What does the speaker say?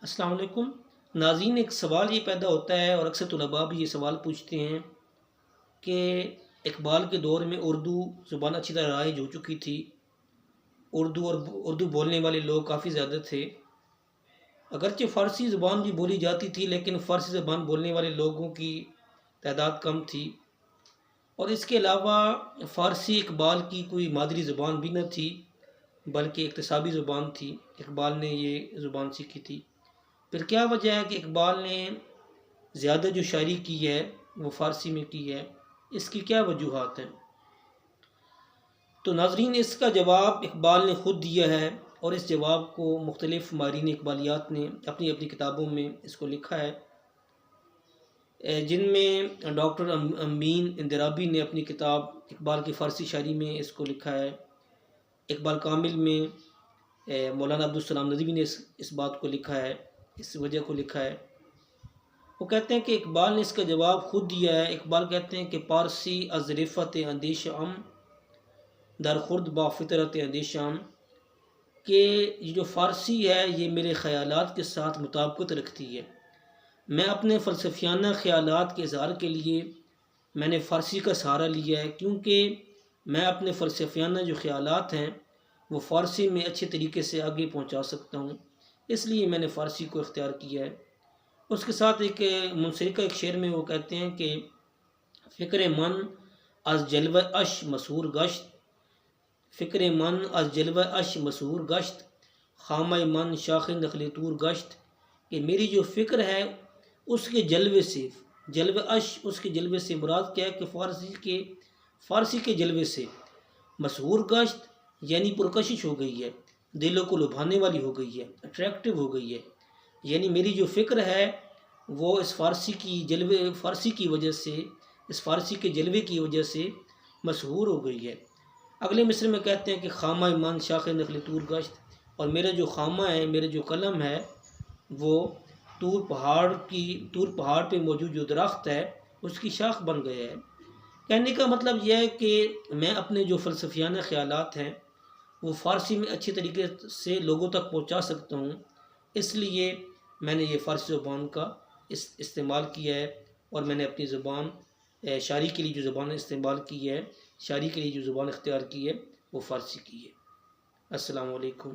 السلام علیکم ناظرین، ایک سوال یہ پیدا ہوتا ہے اور اکثر طلباء بھی یہ سوال پوچھتے ہیں کہ اقبال کے دور میں اردو زبان اچھی طرح رائج ہو چکی تھی، اردو بولنے والے لوگ کافی زیادہ تھے، اگرچہ فارسی زبان بھی بولی جاتی تھی لیکن فارسی زبان بولنے والے لوگوں کی تعداد کم تھی، اور اس کے علاوہ فارسی اقبال کی کوئی مادری زبان بھی نہ تھی بلکہ اکتسابی زبان تھی، اقبال نے یہ زبان سیکھی تھی۔ پھر کیا وجہ ہے کہ اقبال نے زیادہ جو شاعری کی ہے وہ فارسی میں کی ہے؟ اس کی کیا وجوہات ہیں؟ تو ناظرین، اس کا جواب اقبال نے خود دیا ہے، اور اس جواب کو مختلف ماہرین اقبالیات نے اپنی اپنی کتابوں میں اس کو لکھا ہے، جن میں ڈاکٹر امین اندرابی نے اپنی کتاب اقبال کی فارسی شاعری میں اس کو لکھا ہے، اقبال کامل میں مولانا عبدالسلام ندوی نے اس بات کو لکھا ہے، اس وجہ کو لکھا ہے۔ وہ کہتے ہیں کہ اقبال نے اس کا جواب خود دیا ہے۔ اقبال کہتے ہیں کہ پارسی از رفت اندیش ام در خورد با فطرت اندیش ام، کہ یہ جو فارسی ہے یہ میرے خیالات کے ساتھ مطابقت رکھتی ہے۔ میں اپنے فلسفیانہ خیالات کے اظہار کے لیے میں نے فارسی کا سہارا لیا ہے، کیونکہ میں اپنے فلسفیانہ جو خیالات ہیں وہ فارسی میں اچھے طریقے سے آگے پہنچا سکتا ہوں، اس لیے میں نے فارسی کو اختیار کیا ہے۔ اس کے ساتھ ایک منسلکہ ایک شعر میں وہ کہتے ہیں کہ فکر من از جلوہ اش مسحور گشت، فکر من از جلوہ اش مسحور گشت، خامہ من شاخ نخل طور گشت، کہ میری جو فکر ہے اس کے جلوے سے، جلوہ اش اس کے جلوے سے مراد کیا ہے کہ فارسی کے جلوے سے مسحور گشت یعنی پرکشش ہو گئی ہے، دلوں کو لبھانے والی ہو گئی ہے، اٹریکٹیو ہو گئی ہے، یعنی میری جو فکر ہے وہ اس فارسی کی وجہ سے، اس فارسی کے جلوے کی وجہ سے مسحور ہو گئی ہے۔ اگلے مصرع میں کہتے ہیں کہ خامہ من شاخ نخل طور گشت، اور میرا جو خامہ ہے، میرا جو قلم ہے، وہ طور پہاڑ پہ موجود جو درخت ہے اس کی شاخ بن گیا ہے۔ کہنے کا مطلب یہ ہے کہ میں اپنے جو فلسفیانہ خیالات ہیں وہ فارسی میں اچھی طریقے سے لوگوں تک پہنچا سکتا ہوں، اس لیے میں نے یہ فارسی زبان کا استعمال کیا ہے، اور میں نے اپنی زبان شاعری کے لیے جو زبان استعمال کی ہے، شاعری کے لیے جو زبان اختیار کی ہے وہ فارسی کی ہے۔ السلام علیکم۔